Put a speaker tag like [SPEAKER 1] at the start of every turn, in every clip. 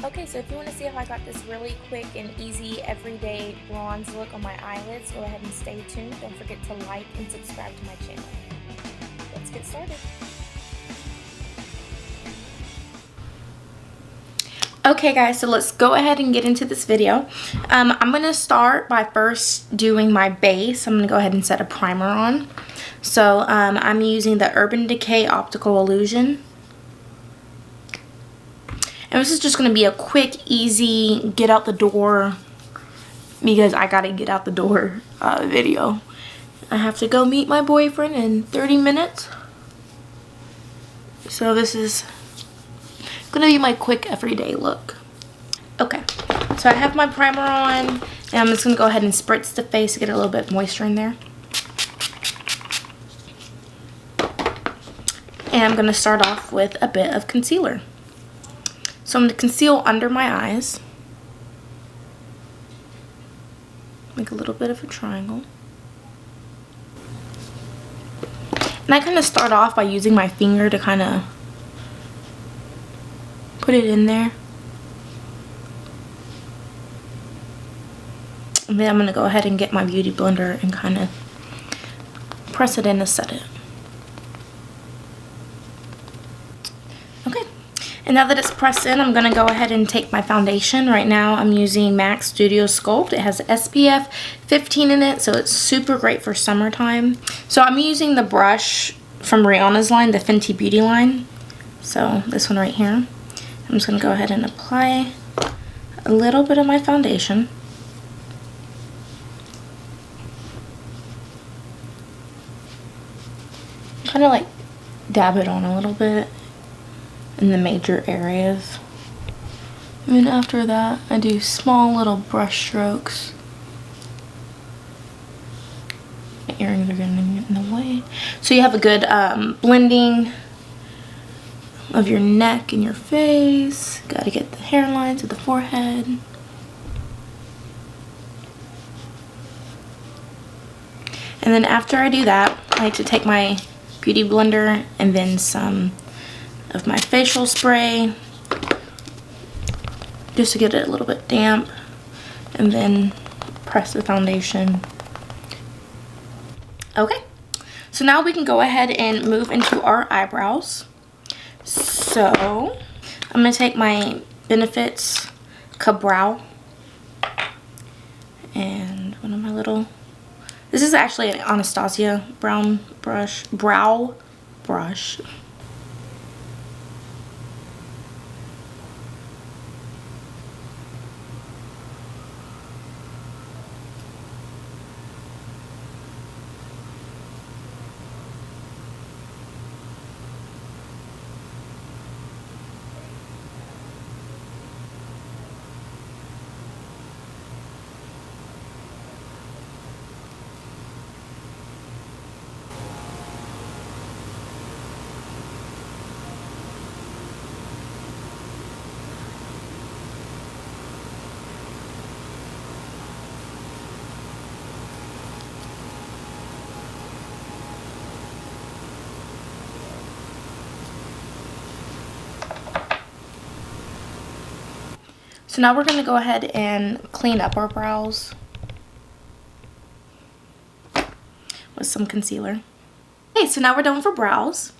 [SPEAKER 1] Okay, so if you want to see how I got this really quick and easy everyday bronze look on my eyelids, go ahead and stay tuned. Don't forget to like and subscribe to my channel. Let's get started. Okay guys, so let's go ahead and get into this video. I'm going to start by first doing my base. I'm going to go ahead and set a primer on. So I'm using the Urban Decay Optical Illusion. And this is just going to be a quick, easy, get out the door, because I got to get out the door video. I have to go meet my boyfriend in 30 minutes. So this is going to be my quick everyday look. Okay, so I have my primer on, and I'm just going to go ahead and spritz the face to get a little bit of moisture in there. And I'm going to start off with a bit of concealer. So I'm going to conceal under my eyes. Make a little bit of a triangle. And I kind of start off by using my finger to kind of put it in there. And then I'm going to go ahead and get my beauty blender and kind of press it in to set it. Okay. And now that it's pressed in, I'm going to go ahead and take my foundation. Right now I'm using MAC Studio Sculpt. It has SPF 15 in it, so it's super great for summertime. So I'm using the brush from Rihanna's line, the Fenty Beauty line. So this one right here. I'm just going to go ahead and apply a little bit of my foundation. Kind of like dab it on a little bit in the major areas. And then after that, I do small little brush strokes. My earrings are getting in the way. So you have a good blending of your neck and your face. Gotta get the hairline to the forehead. And then after I do that, I like to take my beauty blender and then some of my facial spray just to get it a little bit damp, and then press the foundation. Okay, so now we can go ahead and move into our eyebrows. So I'm going to take my Benefits Ka-Brow and one of my little, this is actually an Anastasia brow brush. So now we're going to go ahead and clean up our brows with some concealer. Okay, so now we're done for brows.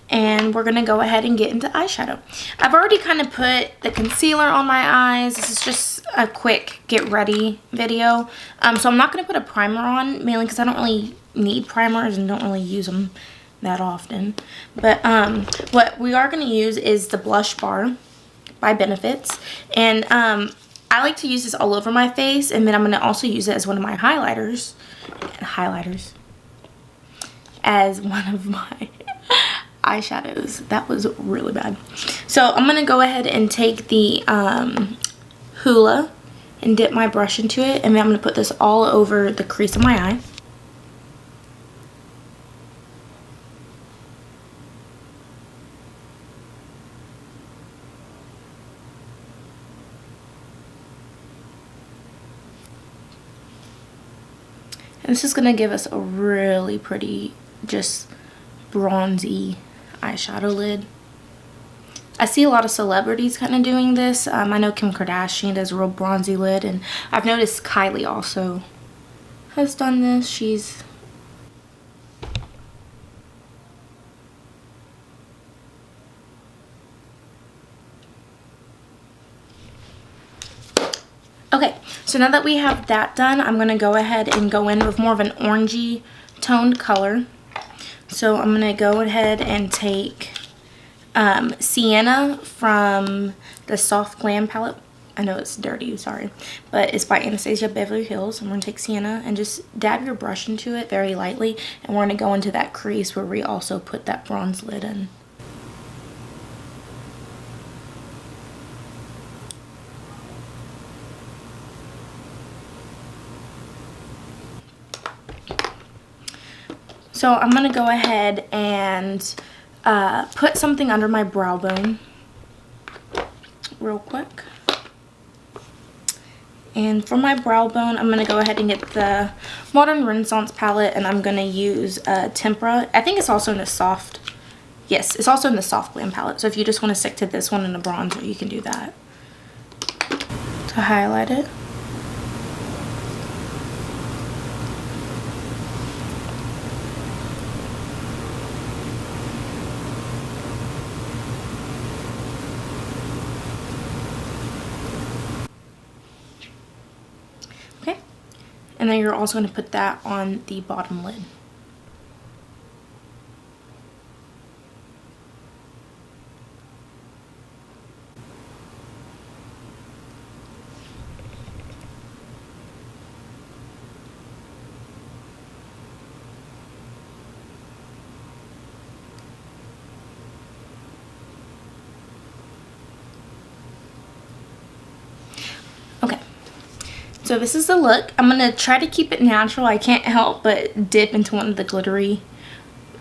[SPEAKER 1] And we're going to go ahead and get into eyeshadow. I've already kind of put the concealer on my eyes. This is just a quick get ready video. So I'm not going to put a primer on, mainly because I don't really need primers and don't really use them that often. But what we are going to use is the blush bar by Benefits. And I like to use this all over my face, and then I'm going to also use it as one of my highlighters. As one of my eyeshadows. That was really bad. So I'm going to go ahead and take the Hoola and dip my brush into it, and then I'm going to put this all over the crease of my eye. And this is going to give us a really pretty, just bronzy eyeshadow lid. I see a lot of celebrities kind of doing this. I know Kim Kardashian does a real bronzy lid, and I've noticed Kylie also has done this. She's okay, so now that we have that done, I'm going to go ahead and go in with more of an orangey toned color. So I'm going to go ahead and take Sienna from the Soft Glam palette. I know it's dirty, sorry, but it's by Anastasia Beverly Hills. I'm going to take Sienna and just dab your brush into it very lightly, and we're going to go into that crease where we also put that bronze lid in. So I'm going to go ahead and put something under my brow bone real quick. And for my brow bone, I'm going to go ahead and get the Modern Renaissance palette, and I'm going to use Tempera. I think it's also in the soft, yes, it's also in the Soft Glam palette. So if you just want to stick to this one in the bronzer, you can do that to highlight it. And then you're also going to put that on the bottom lid. Okay. So this is the look. I'm going to try to keep it natural. I can't help but dip into one of the glittery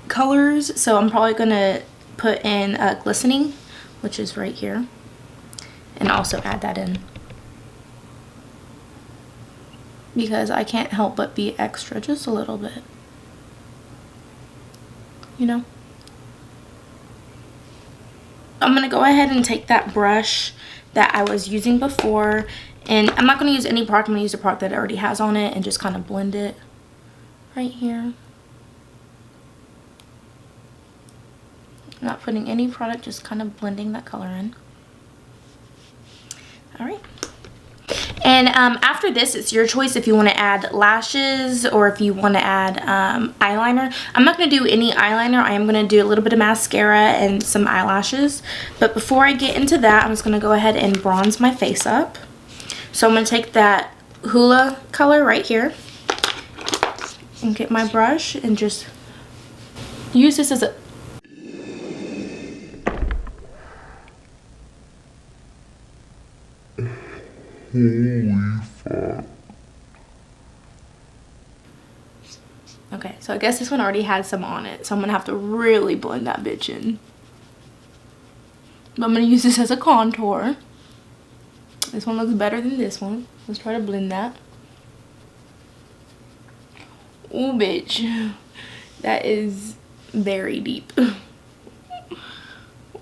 [SPEAKER 1] colors. So I'm probably going to put in glistening, which is right here. And also add that in. Because I can't help but be extra just a little bit. You know? I'm going to go ahead and take that brush that I was using before, and I'm not going to use any product. I'm going to use a product that it already has on it and just kind of blend it right here. I'm not putting any product, just kind of blending that color in. Alright. And after this, it's your choice if you want to add lashes or if you want to add eyeliner. I'm not going to do any eyeliner. I am going to do a little bit of mascara and some eyelashes. But before I get into that, I'm just going to go ahead and bronze my face up. So I'm going to take that Hula color right here and get my brush and just use this as a...
[SPEAKER 2] Holy fuck.
[SPEAKER 1] Okay, so I guess this one already had some on it, so I'm gonna have to really blend that bitch in. But I'm gonna use this as a contour. This one looks better than this one. Let's try to blend that. Ooh, bitch. That is very deep.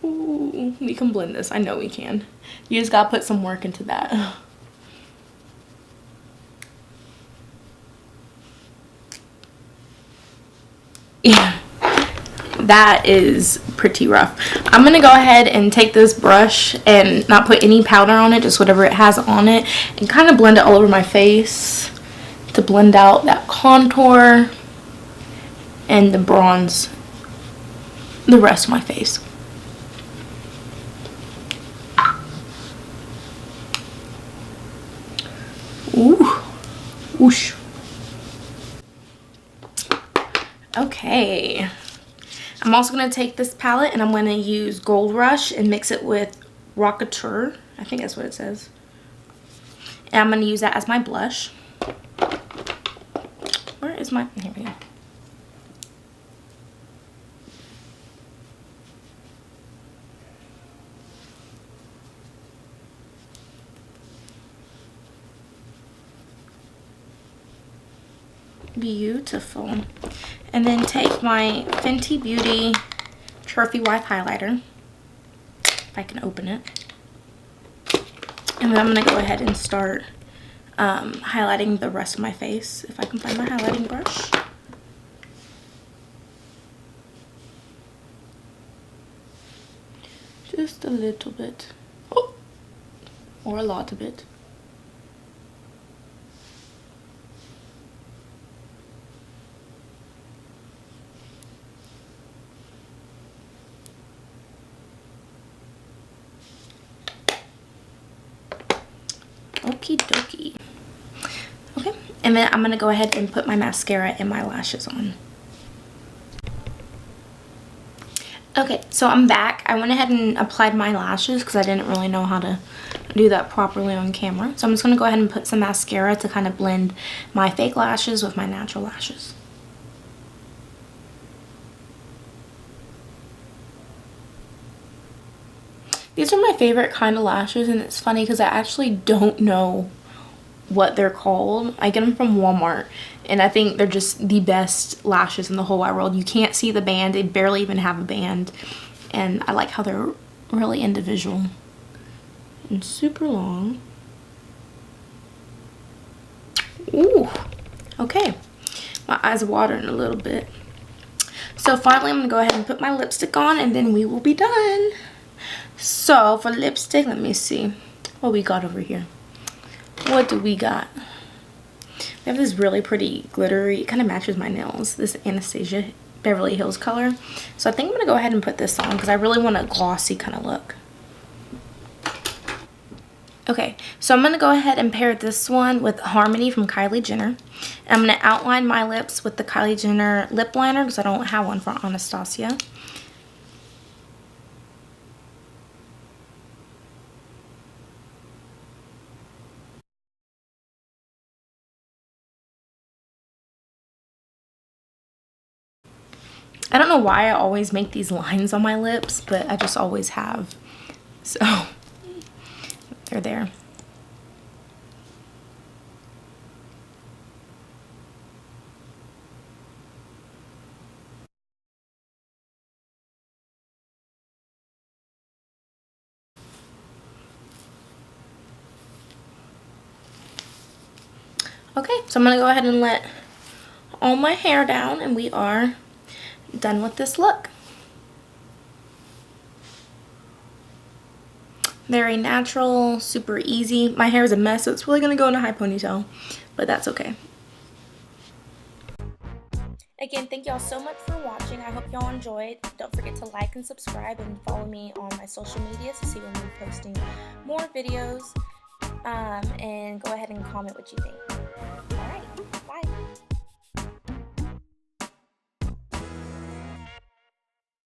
[SPEAKER 1] Ooh, we can blend this. I know we can. You just gotta put some work into that. Yeah, that is pretty rough. I'm gonna go ahead and take this brush and not put any powder on it, just whatever it has on it, and kind of blend it all over my face to blend out that contour and the bronze the rest of my face. Ooh, whoosh. Okay, I'm also going to take this palette and I'm going to use Gold Rush and mix it with Rocketeur. I think that's what it says. And I'm going to use that as my blush. Where is my... Here we go. Beautiful. And then take my Fenty Beauty Trophy Wife highlighter. If I can open it. And then I'm going to go ahead and start highlighting the rest of my face, if I can find my highlighting brush. Just a little bit. Oh, or a lot of it. Okie dokie. Okay, and then I'm gonna go ahead and put my mascara and my lashes on. Okay, so I'm back. I went ahead and applied my lashes because I didn't really know how to do that properly on camera. So I'm just gonna go ahead and put some mascara to kind of blend my fake lashes with my natural lashes. These are my favorite kind of lashes, and it's funny because I actually don't know what they're called. I get them from Walmart, and I think they're just the best lashes in the whole wide world. You can't see the band. They barely even have a band, and I like how they're really individual and super long. Ooh, okay. My eyes are watering a little bit. So finally, I'm gonna go ahead and put my lipstick on, and then we will be done. So for lipstick, let me see what we got over here. What do we got? We have this really pretty glittery, it kind of matches my nails, this Anastasia Beverly Hills color. So I think I'm gonna go ahead and put this on because I really want a glossy kind of look. Okay, so I'm gonna go ahead and pair this one with Harmony from Kylie Jenner. And I'm gonna outline my lips with the Kylie Jenner lip liner because I don't have one for Anastasia. I don't know why I always make these lines on my lips, but I just always have. So, they're there. Okay, so I'm going to go ahead and let all my hair down, and we are done with this look. Very natural, super easy. My hair is a mess, so it's really going to go in a high ponytail, but that's okay. Again, thank y'all so much for watching. I hope y'all enjoyed. Don't forget to like and subscribe and follow me on my social media to see when we're posting more videos. And go ahead and comment what you think.